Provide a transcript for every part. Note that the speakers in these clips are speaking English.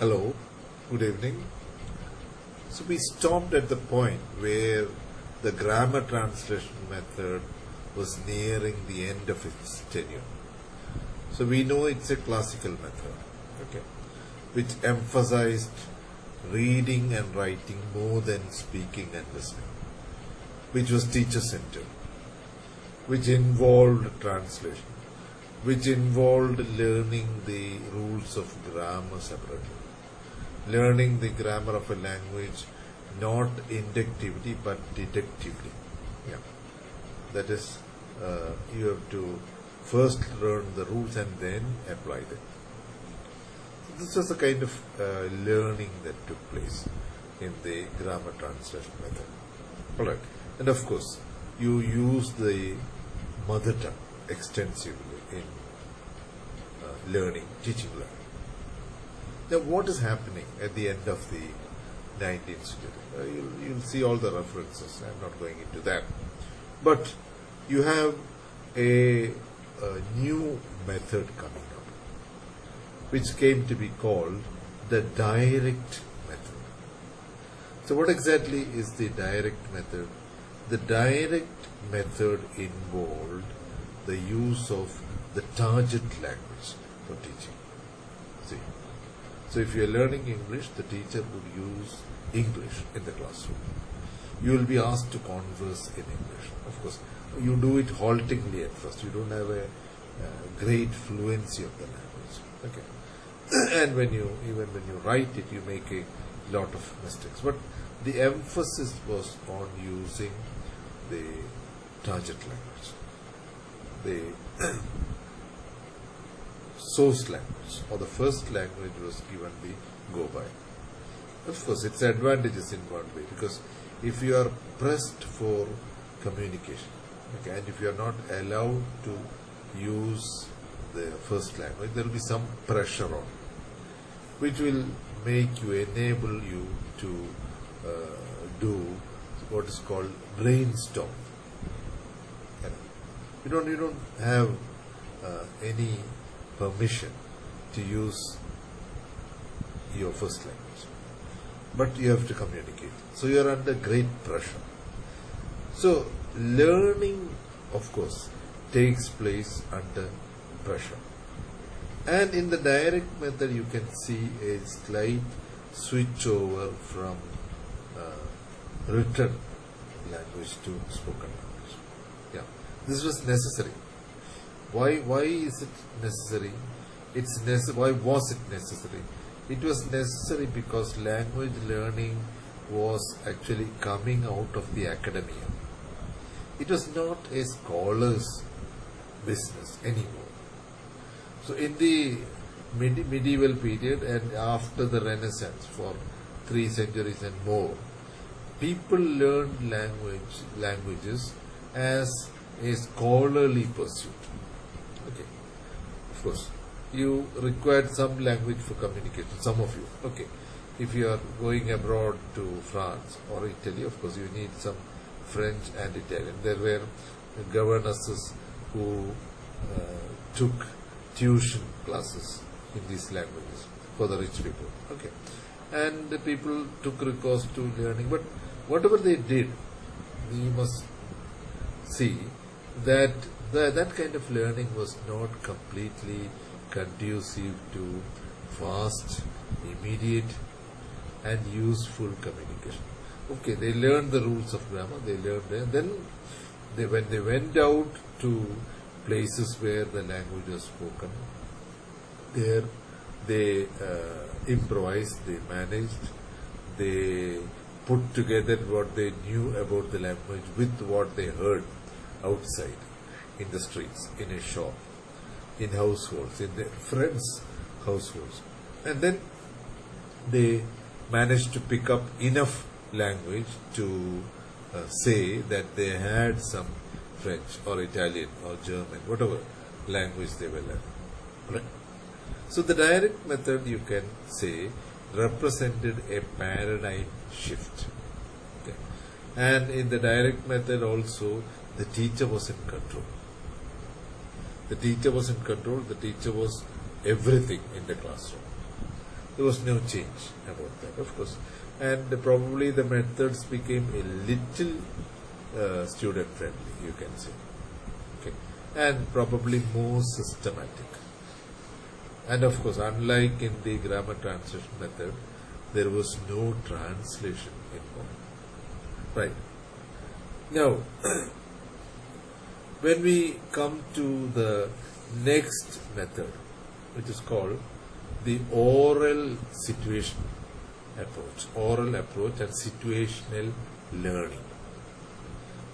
Hello, good evening. So we stopped at the point where the grammar translation method was nearing the end of its tenure. So we know it's a classical method, okay, which emphasized reading and writing more than speaking and listening, which was teacher-centered, which involved translation, which involved learning the rules of grammar separately, learning the grammar of a language not inductively but deductively. Yeah, that is, you have to first learn the rules and then apply them. So this was a kind of learning that took place in the grammar translation method. Alright, and of course you use the mother tongue extensively in teaching learning. Now what is happening at the end of the 19th century? You'll see all the references. I'm not going into that. But you have a new method coming up, which came to be called the direct method. So what exactly is the direct method? The direct method involved the use of the target language for teaching. See, so if you are learning English, the teacher would use English in the classroom. You will be asked to converse in English. Of course, you do it haltingly at first. You don't have a great fluency of the language. Okay, and even when you write it, you make a lot of mistakes. But the emphasis was on using the target language, the source language, or the first language was given the go-by. Of course, its advantages in one way, because if you are pressed for communication, okay, and if you are not allowed to use the first language, there will be some pressure on you, which will enable you to do what is called brainstorm. You don't have any permission to use your first language, but you have to communicate. So you are under great pressure. So learning, of course, takes place under pressure. And in the direct method, you can see a slight switch over from written language to spoken language. Yeah, this was necessary. Why is it necessary? Why was it necessary? It was necessary because language learning was actually coming out of the academia. It was not a scholar's business anymore. So in the medieval period and after the Renaissance, for 3 centuries and more, people learned languages as a scholarly pursuit. Okay, of course, you required some language for communication, some of you. Okay, if you are going abroad to France or Italy, of course, you need some French and Italian. There were governesses who took tuition classes in these languages for the rich people. Okay, and the people took recourse to learning. But whatever they did, you must see that that kind of learning was not completely conducive to fast, immediate, and useful communication. Okay, they learned the rules of grammar, they learned them. Then when they went out to places where the language was spoken, there they improvised, they managed, they put together what they knew about the language with what they heard outside, in the streets, in a shop, in households, in their friends' households. And then they managed to pick up enough language to say that they had some French or Italian or German, whatever language they were learning. Right? So the direct method, you can say, represented a paradigm shift. Okay. And in the direct method also, the teacher was in control. The teacher was in control, the teacher was everything in the classroom. There was no change about that, of course. And probably the methods became a little student friendly, you can say. Okay. And probably more systematic. And of course, unlike in the grammar translation method, there was no translation involved. Right. Now, when we come to the next method, which is called the oral situation approach, oral approach and situational learning.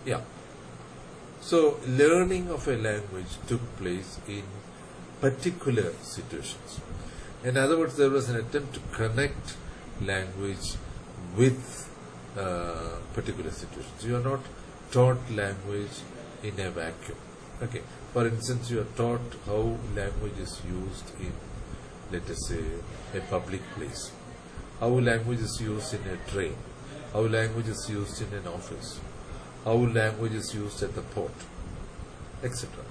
Yeah. So, learning of a language took place in particular situations. In other words, there was an attempt to connect language with particular situations. You are not taught language in a vacuum. Okay. For instance, you are taught how language is used in, let us say, a public place. How language is used in a train. How language is used in an office. How language is used at the port, etc.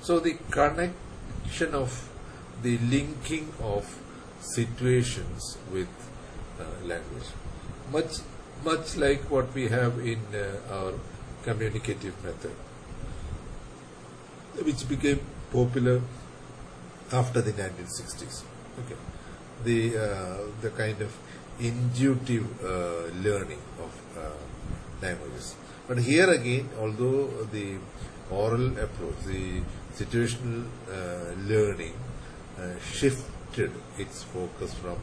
So the connection of the linking of situations with language, much like what we have in our communicative method, which became popular after the 1960s. Okay, the kind of intuitive learning of languages. But here again, although the oral approach, the situational learning shifted its focus from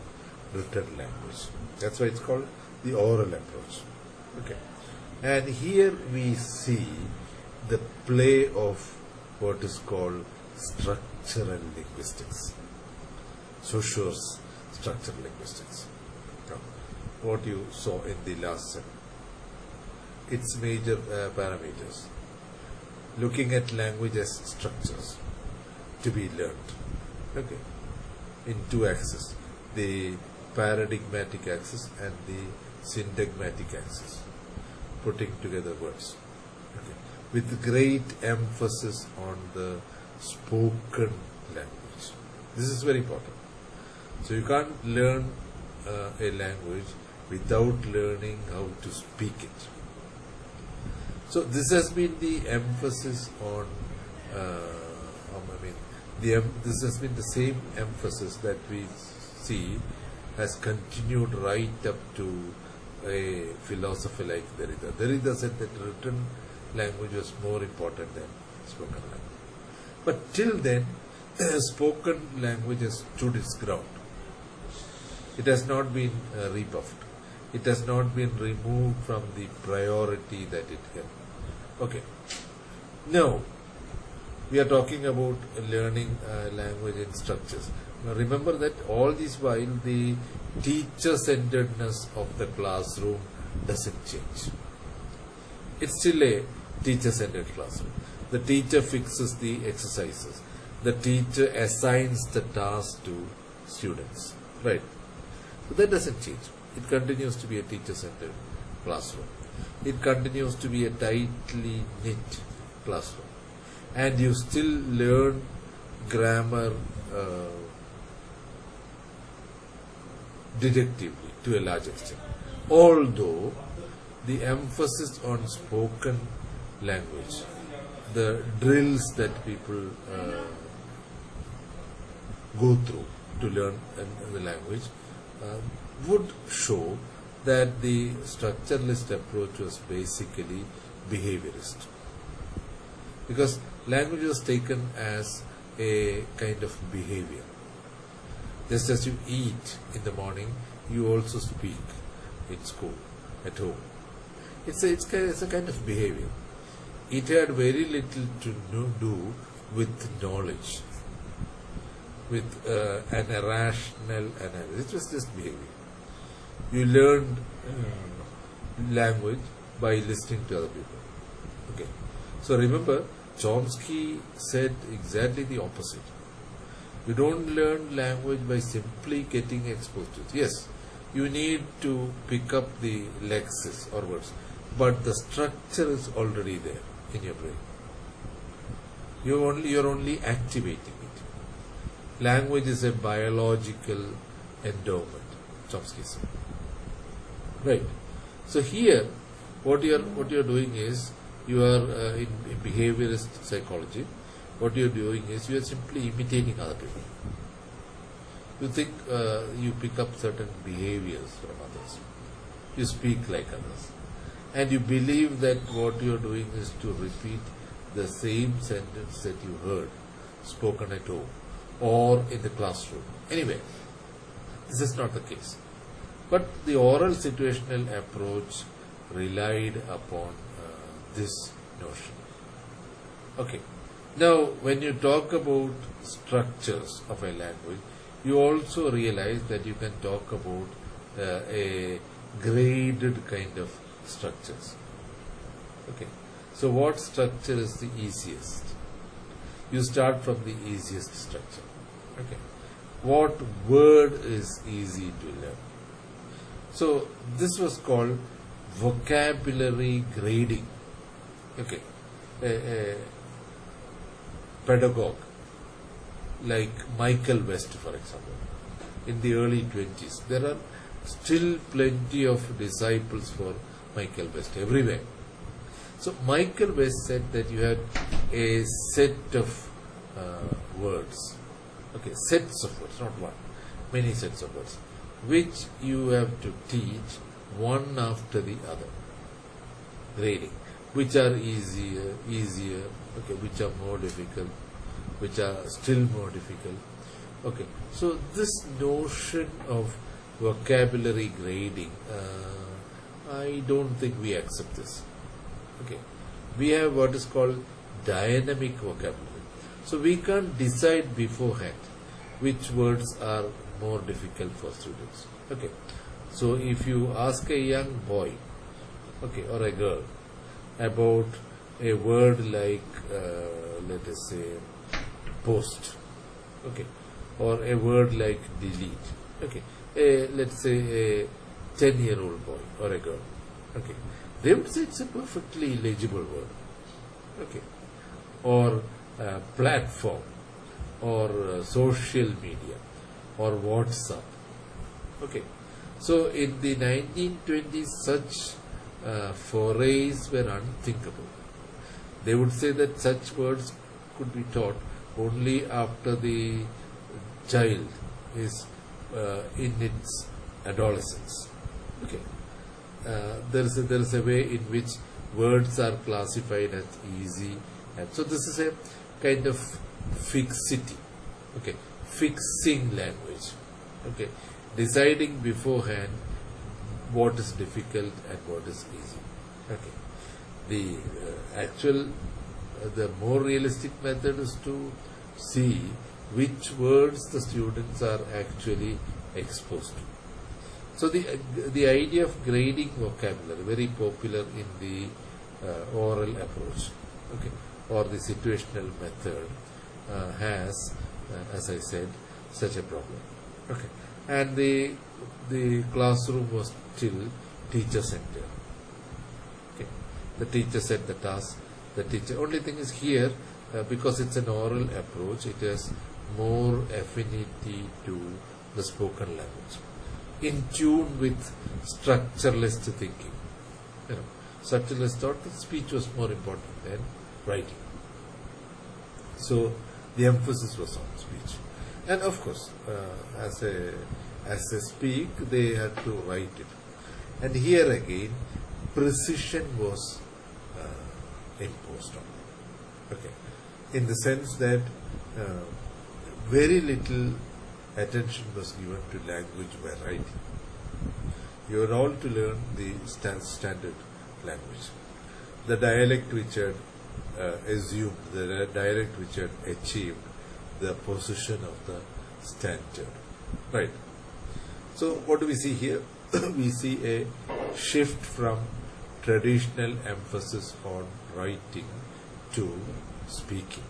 written language. That's why it's called the oral approach. Okay, and here we see the play of what is called structural linguistics, Saussure's structural linguistics. Now, what you saw in the last segment, its major parameters, looking at language as structures to be learned. Okay, in two axes, the paradigmatic axis and the syntagmatic axis, putting together words. Okay, with great emphasis on the spoken language. This is very important. So you can't learn a language without learning how to speak it. So this has been the emphasis on, this has been the same emphasis that we see has continued right up to a philosopher like Derrida. Derrida said that written language was more important than spoken language. But till then, spoken language has stood its ground. It has not been rebuffed. It has not been removed from the priority that it had. Okay. Now, we are talking about learning language in structures. Now, remember that all this while the teacher-centeredness of the classroom doesn't change. It's still a teacher-centered classroom. The teacher fixes the exercises. The teacher assigns the task to students. Right? But that doesn't change. It continues to be a teacher-centered classroom. It continues to be a tightly knit classroom. And you still learn grammar deductively to a large extent. Although the emphasis on spoken language, the drills that people go through to learn the language would show that the structuralist approach was basically behaviorist. Because language was taken as a kind of behavior. Just as you eat in the morning, you also speak in school, at home. It's a kind of behavior. It had very little to do with knowledge, with an irrational analysis. It was just behavior. You learned language by listening to other people. Okay. So remember, Chomsky said exactly the opposite. You don't learn language by simply getting exposed to it. Yes, you need to pick up the lexis or words, but the structure is already there in your brain. You're only activating it. Language is a biological endowment, Chomsky said. Right. So here, what you are doing is, you are in behaviorist psychology. What you are doing is, you are simply imitating other people. You think you pick up certain behaviors from others. You speak like others, and you believe that what you are doing is to repeat the same sentence that you heard spoken at home or in the classroom. Anyway, this is not the case. But the oral situational approach relied upon this notion. Okay. Now, when you talk about structures of a language, you also realize that you can talk about a graded kind of structures. Okay. So, what structure is the easiest? You start from the easiest structure. Okay. What word is easy to learn? So, this was called vocabulary grading. Okay. A pedagogue like Michael West, for example, in the early 20s, there are still plenty of disciples for Michael West everywhere. So Michael West said that you had a set of words, okay, sets of words, not one, many sets of words, which you have to teach one after the other, grading, which are easier, okay, which are more difficult, which are still more difficult. Okay, so this notion of vocabulary grading, I don't think we accept this. Okay, we have what is called dynamic vocabulary. So we can't decide beforehand which words are more difficult for students. Okay, so if you ask a young boy, okay, or a girl about a word like, let us say, post, okay, or a word like delete, okay, let's say a 10-year-old boy or a girl, okay, they would say it's a perfectly legible word, okay, or platform, or social media, or WhatsApp, okay. So in the 1920s, such forays were unthinkable. They would say that such words could be taught only after the child is in its adolescence. Okay, there is a way in which words are classified as easy, and so this is a kind of fixity. Okay, fixing language. Okay, deciding beforehand what is difficult and what is easy. Okay, the more realistic method is to see which words the students are actually exposed to. So the idea of grading vocabulary, very popular in the oral approach, okay, or the situational method, has, as I said, such a problem. Okay, and the classroom was still teacher-centered. Okay, the teacher set the task. The teacher. Only thing is here, because it's an oral approach, it has more affinity to the spoken language, in tune with structuralist thinking. You know, structuralist thought that speech was more important than writing. So the emphasis was on speech, and of course, as they speak, they had to write it. And here again, precision was imposed on. Okay, in the sense that very little attention was given to language by writing. You are all to learn the standard language, the dialect which had assumed, the dialect which had achieved the position of the standard. Right. So what do we see here? We see a shift from traditional emphasis on writing to speaking,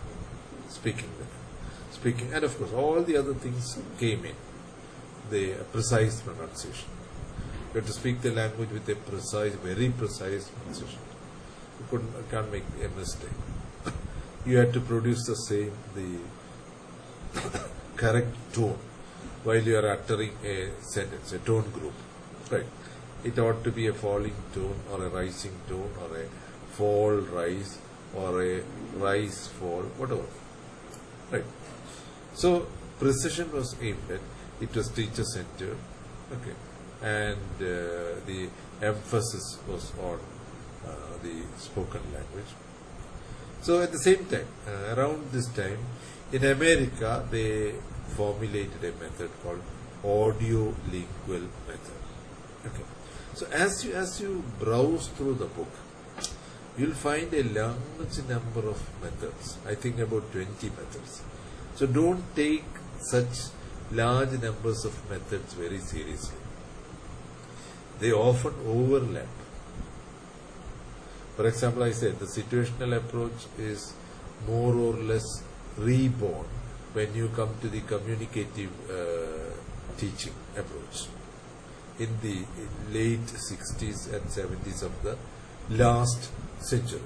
and of course all the other things came in. The precise pronunciation. You have to speak the language with a precise, very precise pronunciation. You can't make a mistake. You had to produce the correct tone while you are uttering a sentence, a tone group, right? It ought to be a falling tone or a rising tone or a fall rise or a rise fall, whatever, right? So precision was aimed at, it was teacher centered, okay, and the emphasis was on the spoken language. So at the same time, around this time, in America, they formulated a method called audio-lingual method. Okay. So as you browse through the book, you'll find a large number of methods. I think about 20 methods. So don't take such large numbers of methods very seriously. They often overlap. For example, I said the situational approach is more or less reborn when you come to the communicative teaching approach in the late 60s and 70s of the last century.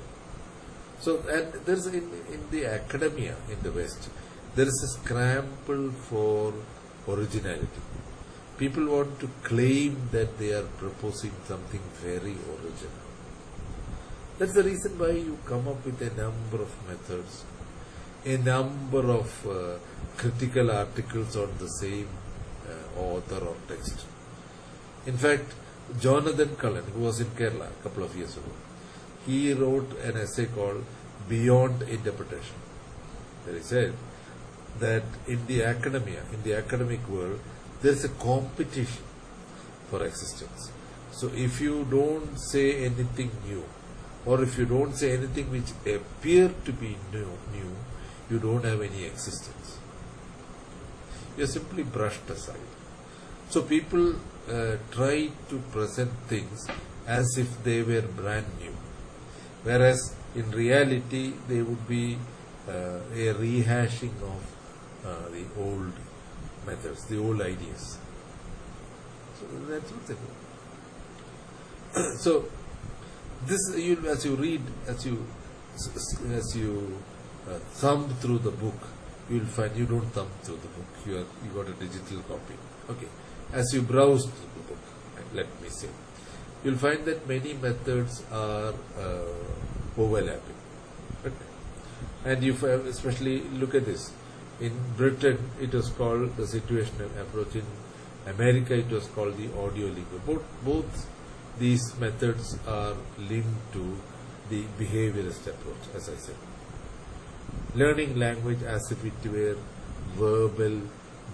So, and there's in the academia in the West, there is a scramble for originality. People want to claim that they are proposing something very original. That's the reason why you come up with a number of methods, a number of critical articles on the same author or text. In fact, Jonathan Cullen, who was in Kerala a couple of years ago, he wrote an essay called Beyond Interpretation, where he said that in the academia, in the academic world, there is a competition for existence. So if you don't say anything new, or if you don't say anything which appear to be new, you don't have any existence. You are simply brushed aside. So people try to present things as if they were brand new, whereas in reality they would be a rehashing of the old methods, the old ideas. So that's what they do. So this, as you read, as you thumb through the book, you will find you don't thumb through the book. You got a digital copy. Okay. As you browse through the book, let me say, you'll find that many methods are overlapping. Okay. And you especially look at this. In Britain, it was called the situational approach. In America, it was called the audio-lingual. Both these methods are linked to the behaviorist approach, as I said. Learning language as if it were verbal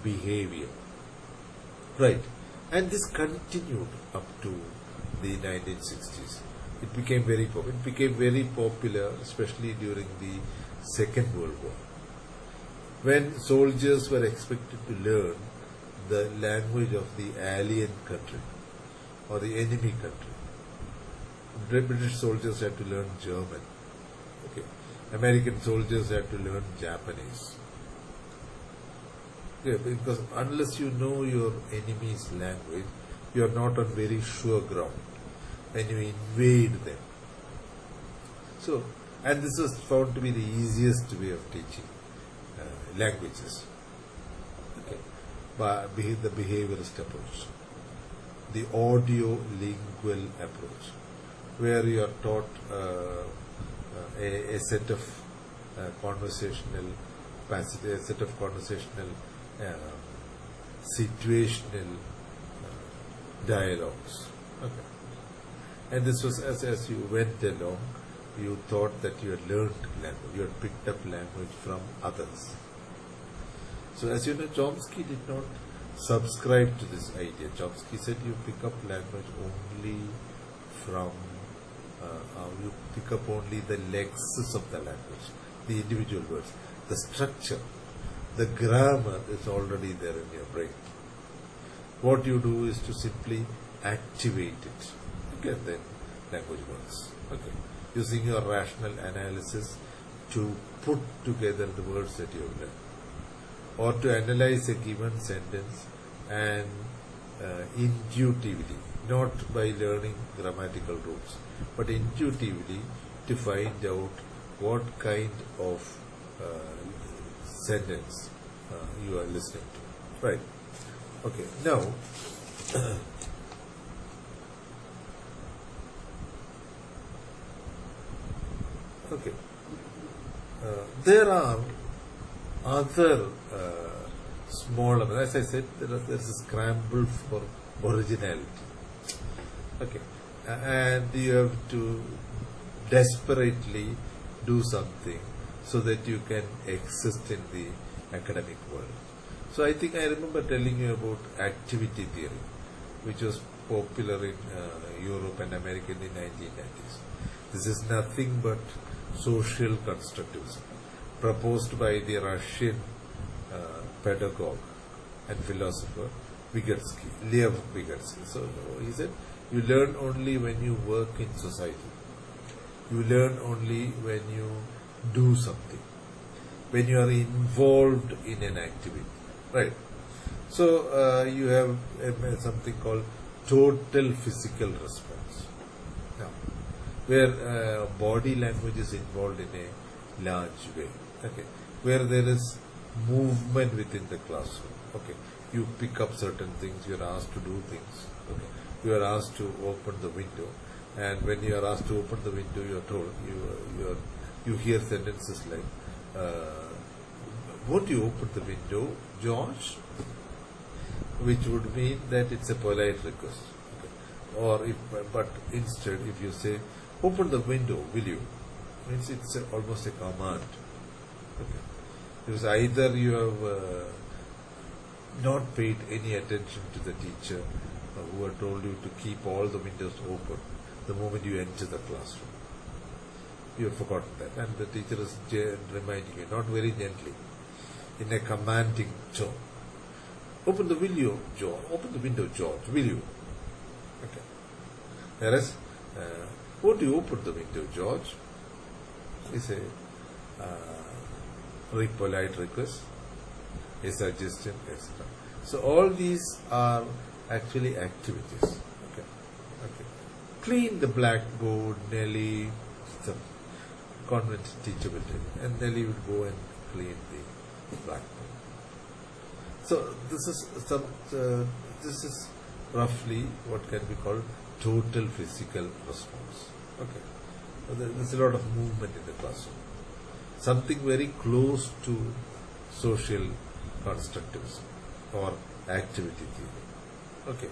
behavior. Right. And this continued up to the 1960s. It became very popular, especially during the Second World War, when soldiers were expected to learn the language of the alien country or the enemy country. British soldiers had to learn German. Okay. American soldiers had to learn Japanese. Okay, because unless you know your enemy's language, you are not on very sure ground when you invade them. So, and this was found to be the easiest way of teaching languages. Okay. By the behaviorist approach, the audio-lingual approach, where you are taught a set of conversational passages, a set of conversational situational dialogues. Okay. And this was as you went along, you thought that you had learned language, you had picked up language from others. So as you know, Chomsky did not subscribe to this idea. Chomsky said you pick up language only from, you pick up only the lexes of the language, the individual words. The structure, the grammar is already there in your brain. What you do is to simply activate it. Again, then language works. Okay. Using your rational analysis to put together the words that you have learned, or to analyze a given sentence and intuitively, not by learning grammatical rules, but intuitively to find out what kind of sentence you are listening to. Right. Okay, now okay, there are other smaller, as I said, there's a scramble for originality. Okay, and you have to desperately do something so that you can exist in the academic world. So I think I remember telling you about activity theory, which was popular in Europe and America in the 1990s. This is nothing but social constructivism, proposed by the Russian pedagogue and philosopher Lev Vygotsky. So he said, you learn only when you work in society. You learn only when you do something, when you are involved in an activity, right? So you have something called total physical response, now, where body language is involved in a large way, okay, where there is movement within the classroom, okay, you pick up certain things, you are asked to do things, okay, you are asked to open the window, and when you are asked to open the window, you are told, you hear sentences like, won't you open the window, George? Which would mean that it's a polite request. Okay. Or but instead, if you say, open the window, will you? Means it's almost a command. Okay. Because either you have not paid any attention to the teacher who had told you to keep all the windows open the moment you enter the classroom. You have forgotten that, and the teacher is reminding you, not very gently, in a commanding tone. Open the window, George. Open the window, George. Will you? Okay. Whereas, won't you open the window, George? Is a very polite request, a suggestion, etc. So all these are actually activities. Okay. Okay. Clean the blackboard, Nelly. The convent teacher will tell you, and Nelly will go and clean the blackboard. So this is roughly what can be called total physical response. Okay, so there's a lot of movement in the classroom. Something very close to social constructivism or activity theory. Okay,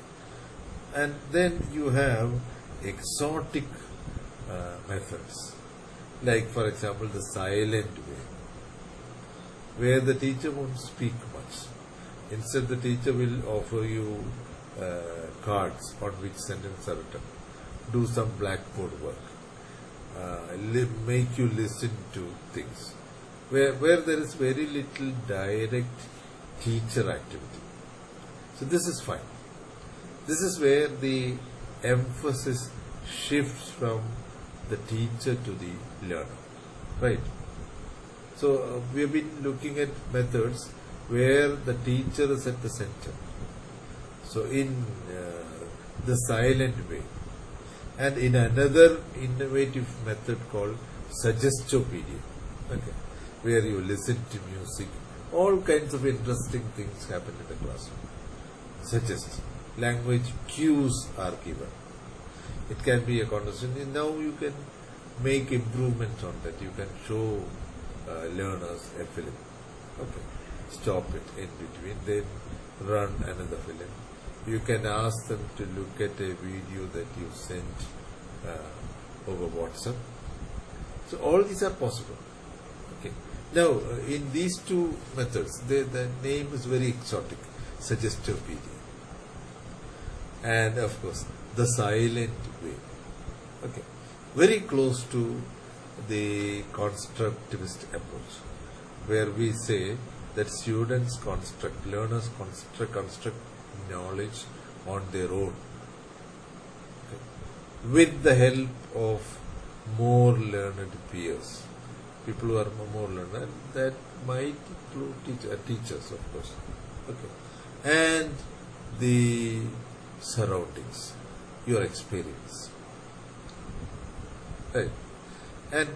and then you have exotic methods, like for example the silent way, where the teacher won't speak much. Instead, the teacher will offer you cards on which sentences are written, do some blackboard work, make you listen to things, where there is very little direct teacher activity. So this is fine. This is where the emphasis shifts from the teacher to the learner, right? So we have been looking at methods where the teacher is at the center. So in the silent way, and in another innovative method called suggestopedia, okay, where you listen to music, all kinds of interesting things happen in the classroom. Suggest, language cues are given. It can be a conversation. Now you can make improvements on that. You can show learners a film. Okay. Stop it in between, then run another film. You can ask them to look at a video that you sent over WhatsApp. So all these are possible. Okay. Now in these two methods, the name is very exotic, suggestopedia, and of course the silent way. Okay, very close to the constructivist approach, where we say that students learners construct knowledge on their own, okay, with the help of more learned peers, people who are more learned, that might include teachers, of course, okay, and the surroundings, your experience, right? And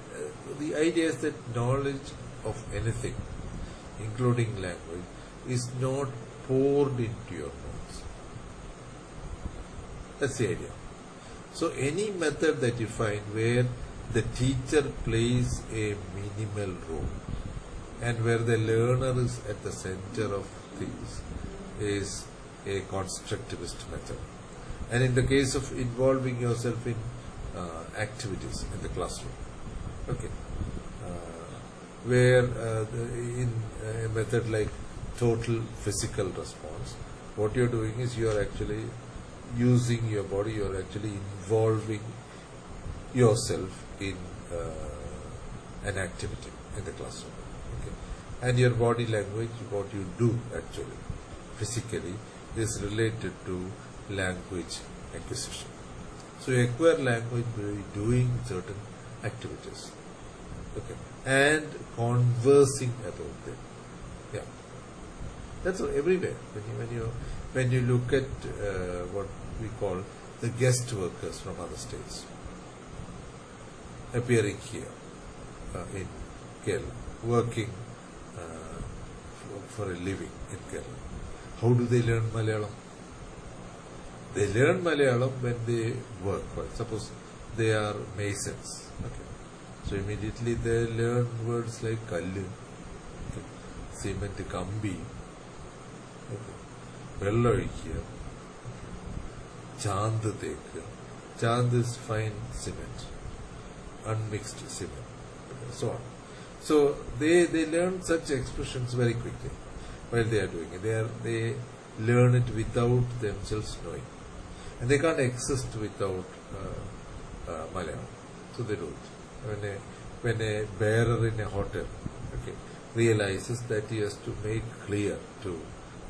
the idea is that knowledge of anything, including language, is not poured into your notes. That's the idea. So any method that you find where the teacher plays a minimal role and where the learner is at the center of things is a constructivist method. And in the case of involving yourself in activities in the classroom, okay, where in a method like total physical response, what you're doing is you're actually using your body, you're actually involving yourself in an activity in the classroom. Okay. And your body language, what you do actually physically, is related to language acquisition. So you acquire language by doing certain activities, okay, and conversing about them. Yeah, that's everywhere. When you look at what we call the guest workers from other states appearing here in Kerala, working for a living in Kerala, how do they learn Malayalam? They learn Malayalam when they work. Suppose they are masons. Okay. So immediately they learn words like kallu, okay, cement, kambi, okay, velloikya, chand thekka. Chand is fine cement, unmixed cement, so on. So they learn such expressions very quickly while they are doing it. They learn it without themselves knowing. And they can't exist without Malayalam. So they do it. When a bearer in a hotel, okay, realizes that he has to make clear to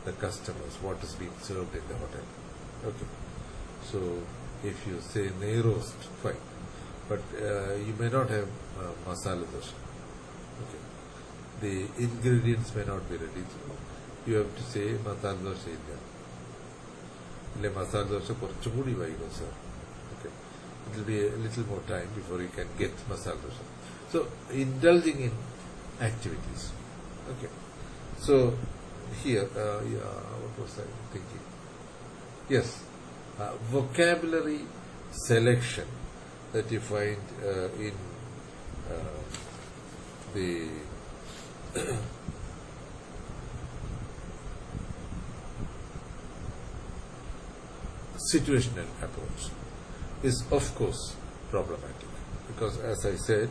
the customers what is being served in the hotel. Okay. So if you say neigh roast, fine. But you may not have masala dosha. Okay. The ingredients may not be ready. So you have to say masala dosha illa. Masala dosha korchukudi vaigo, sir. Okay. It will be a little more time before you can get masala dosha. So indulging in activities. Okay. So here, what was I thinking? Yes, vocabulary selection that you find in the situational approach is of course problematic, because as I said,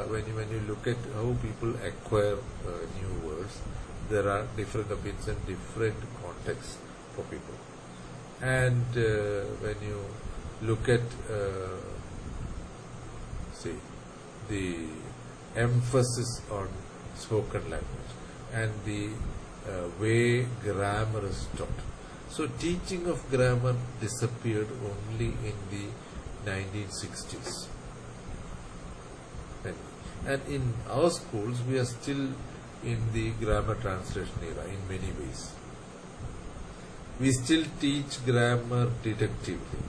when you look at how people acquire new words, there are different opinions and different contexts for people. And when you look at the emphasis on spoken language and the way grammar is taught. So teaching of grammar disappeared only in the 1960s. And in our schools, we are still in the grammar translation era in many ways. We still teach grammar deductively.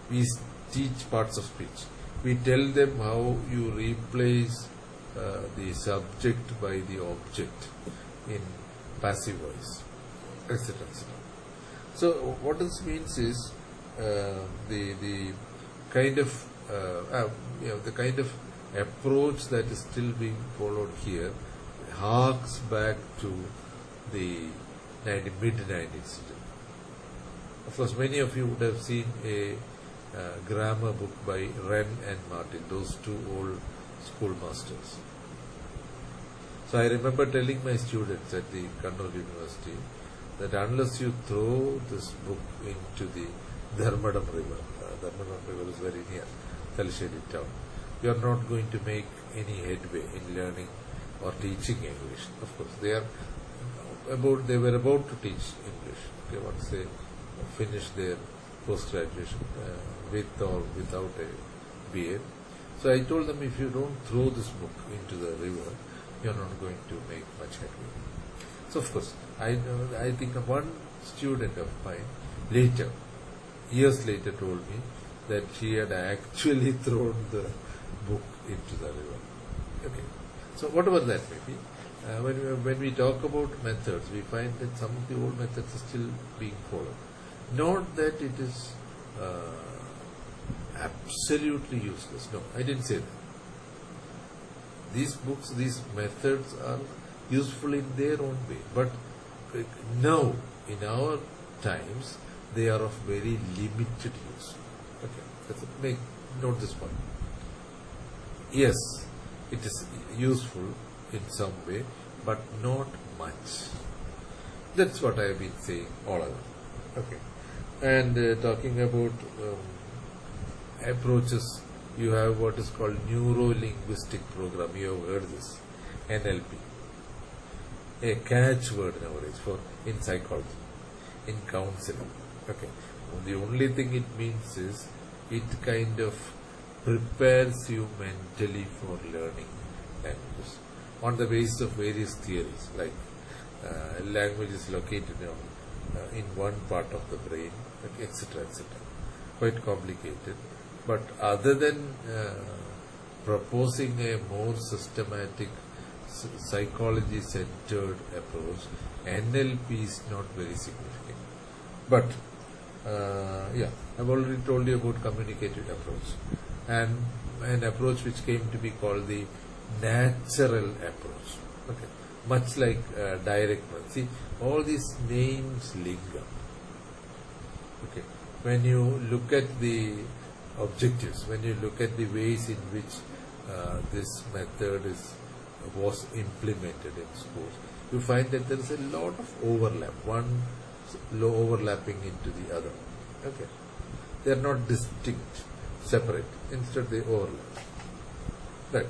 We teach parts of speech. We tell them how you replace the subject by the object in passive voice, etc., etc. So what this means is the kind of the kind of approach that is still being followed here harks back to the mid-90s. Of course, many of you would have seen a grammar book by Wren and Martin, those two old schoolmasters. So I remember telling my students at the Kannur University that unless you throw this book into the Dharmadam River, Dharmadam River is very near Talisheri town, you are not going to make any headway in learning or teaching English. Of course, they were about to teach English. Okay, once they finish their post-graduation with or without a BA. So I told them, if you don't throw this book into the river, you are not going to make much headway. So of course, I think one student of mine years later told me that she had actually thrown the book into the river. Okay. So whatever that may be, when we talk about methods, we find that some of the old methods are still being followed. Not that it is absolutely useless. No, I didn't say that. These books, these methods are useful in their own way. But now, in our times, they are of very limited use. Okay, note this point. Yes, it is useful in some way, but not much. That's what I have been saying all along. Okay, and talking about approaches, you have what is called neuro-linguistic program. You have heard this, NLP, a catchword nowadays in psychology, in counseling. Okay, the only thing it means is it kind of prepares you mentally for learning languages on the basis of various theories, like language is located in one part of the brain, etc., etc. Quite complicated. But other than proposing a more systematic psychology-centered approach, NLP is not very significant. But I've already told you about communicative approach, and an approach which came to be called the natural approach. Okay, much like direct one. See, all these names link up. Okay, when you look at the objectives, when you look at the ways in which this method was implemented in schools, you find that there is a lot of overlap. One overlapping into the other. Okay, they are not distinct, separate. Instead, they overlap. Right.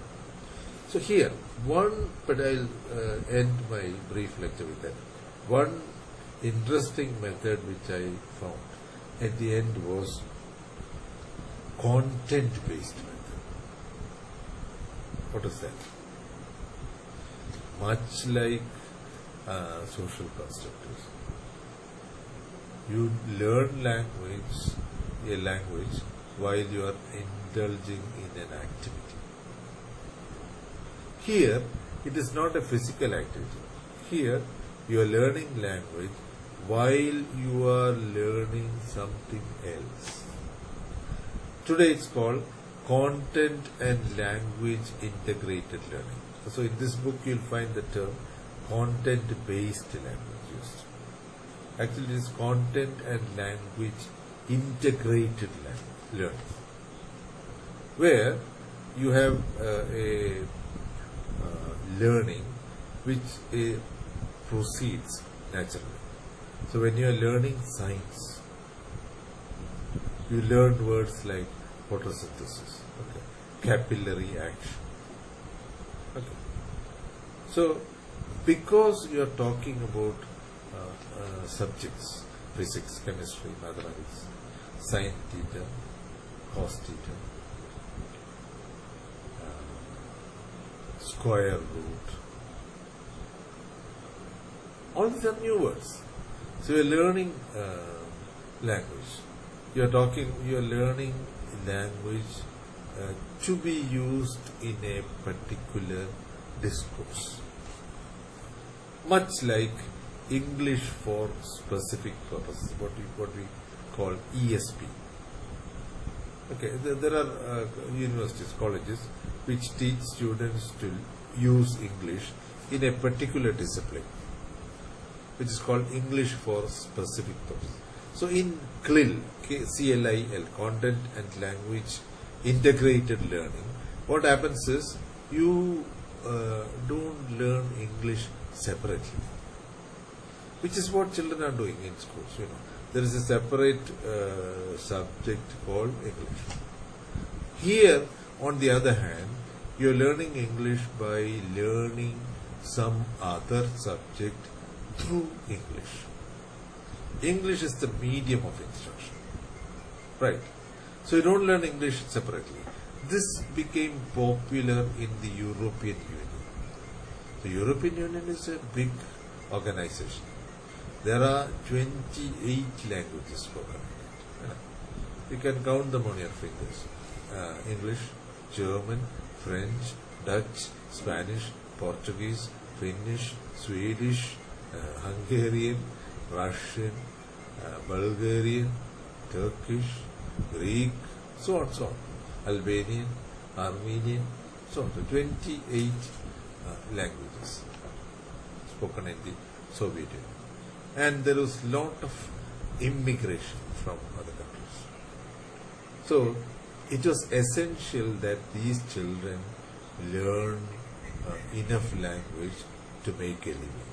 So here, but I'll end my brief lecture with that. One interesting method which I found at the end was content-based method. What is that? Much like social constructivism. You learn a language while you are indulging in an activity. Here, it is not a physical activity. Here, you are learning language while you are learning something else. Today it's called content and language integrated learning. So in this book you'll find the term content-based language used. Actually it is content and language integrated learning, where you have a learning which proceeds naturally. So when you are learning science, you learn words like photosynthesis, capillary action. Okay. So because you are talking about subjects, physics, chemistry, mathematics, sin theta, cos theta, square root, all these are new words. So you are learning language. You are learning language to be used in a particular discourse. Much like English for specific purposes, what we call ESP. Okay, there are universities, colleges, which teach students to use English in a particular discipline, which is called English for specific purposes. So in CLIL, C-L-I-L, Content and Language Integrated Learning, what happens is you don't learn English separately, which is what children are doing in schools. There is a separate subject called English. Here, on the other hand, you are learning English by learning some other subject through English. English is the medium of instruction, right? So you don't learn English separately. This became popular in the European Union. The European Union is a big organization. There are 28 languages spoken. You can count them on your fingers. English, German, French, Dutch, Spanish, Portuguese, Finnish, Swedish, Hungarian, Russian, Bulgarian, Turkish, Greek, so on, so on, Albanian, Armenian, so on. So 28 languages spoken in the Soviet Union. And there was a lot of immigration from other countries. So it was essential that these children learn enough language to make a living.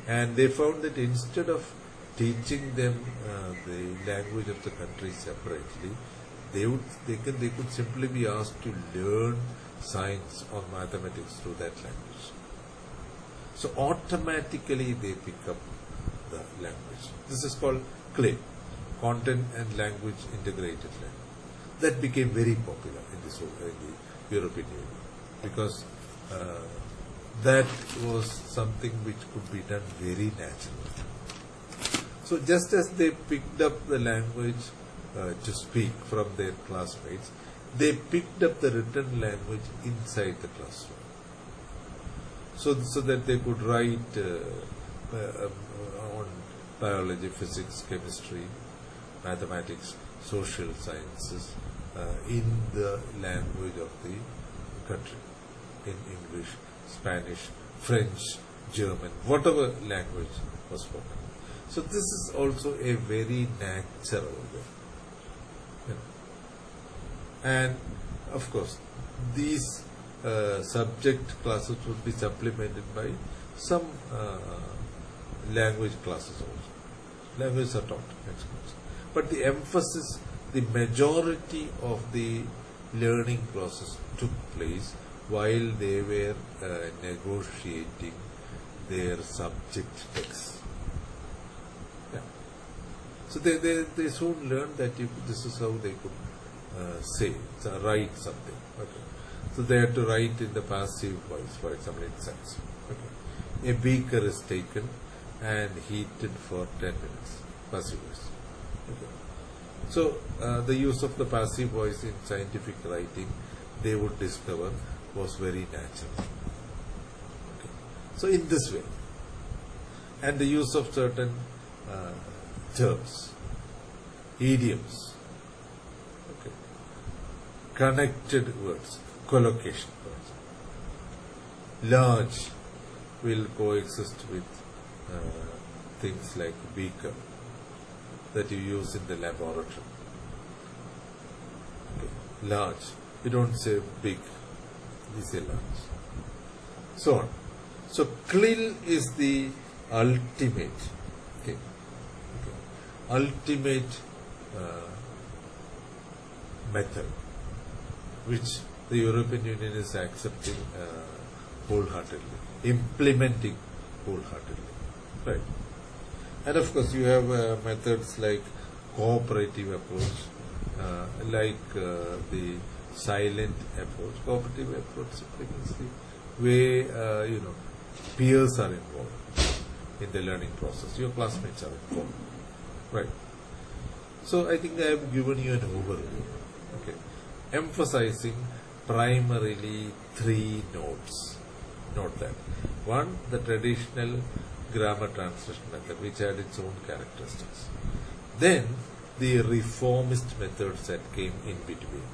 And they found that instead of teaching them the language of the country separately, they could simply be asked to learn science or mathematics through that language. So automatically they pick up the language. This is called CLIP, Content and Language Integrated Learning. That became very popular in the European Union because that was something which could be done very naturally. So just as they picked up the language to speak from their classmates, they picked up the written language inside the classroom. So that they could write on biology, physics, chemistry, mathematics, social sciences in the language of the country, in English, Spanish, French, German, whatever language was spoken. So this is also a very natural way. And of course, these subject classes would be supplemented by some language classes also. Languages are taught, but the emphasis, the majority of the learning process took place while they were negotiating their subject texts. Yeah. So they soon learned that this is how they could write something. Okay. So they had to write in the passive voice, for example, in sense. Okay. A beaker is taken and heated for 10 minutes. Passive voice. Okay. So the use of the passive voice in scientific writing, they would discover, was very natural. Okay. So in this way, and the use of certain terms, idioms, okay, connected words, collocation, for example. Large will coexist with things like beaker that you use in the laboratory. Okay. Large. You don't say big. You say large. So on. So CLIL is the ultimate, ultimate method which the European Union is accepting wholeheartedly, implementing wholeheartedly. Right. And of course you have methods like cooperative approach, like the silent approach. Cooperative approach simply means the way peers are involved in the learning process. Your classmates are involved. Right. So I think I have given you an overview. Okay. Emphasizing primarily 3 notes. Note that. 1, the traditional grammar translation method, which had its own characteristics. Then the reformist methods that came in between.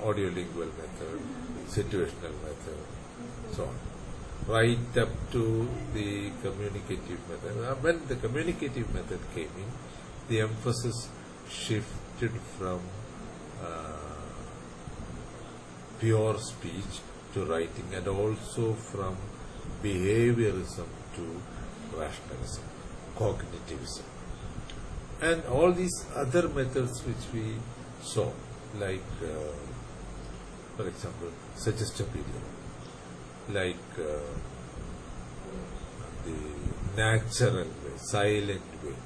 Audiolingual method, situational method, so on. Right up to the communicative method. When the communicative method came in, the emphasis shifted from pure speech to writing, and also from behaviorism to rationalism, cognitivism. And all these other methods which we saw, like, for example, suggestibility, like the natural way, silent way.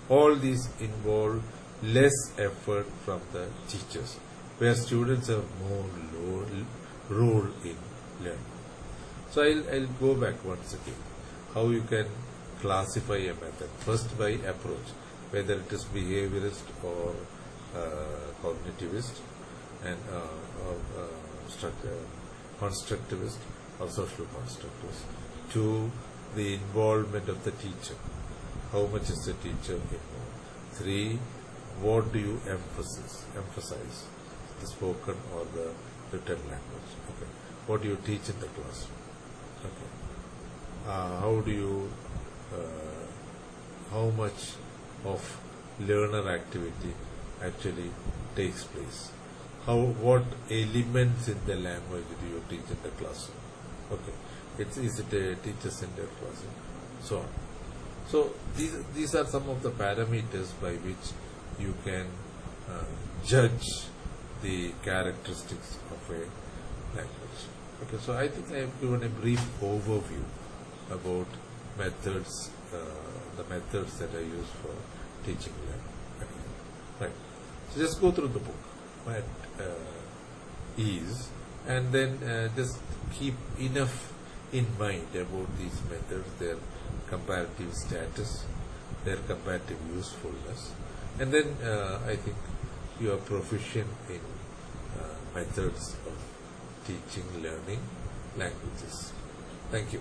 All these involve less effort from the teachers, where students have more role in learning. So I'll go back once again. How you can classify a method. First by approach, whether it is behaviorist or cognitivist, and constructivist, or social constructors. 2, the involvement of the teacher. How much is the teacher involved? 3, what do you emphasize, the spoken or the written language? Okay. What do you teach in the classroom? Okay. How do you, how much of learner activity actually takes place? What elements in the language do you teach in the classroom? Okay. Is it a teacher-centered classroom? So on. So these are some of the parameters by which you can judge the characteristics of a language. Okay, so I think I have given a brief overview about methods, the methods that I use for teaching learning. Okay. Right. So just go through the book at ease, and then just keep enough in mind about these methods, their comparative status, their comparative usefulness, and then I think you are proficient in methods of teaching, learning languages. Thank you.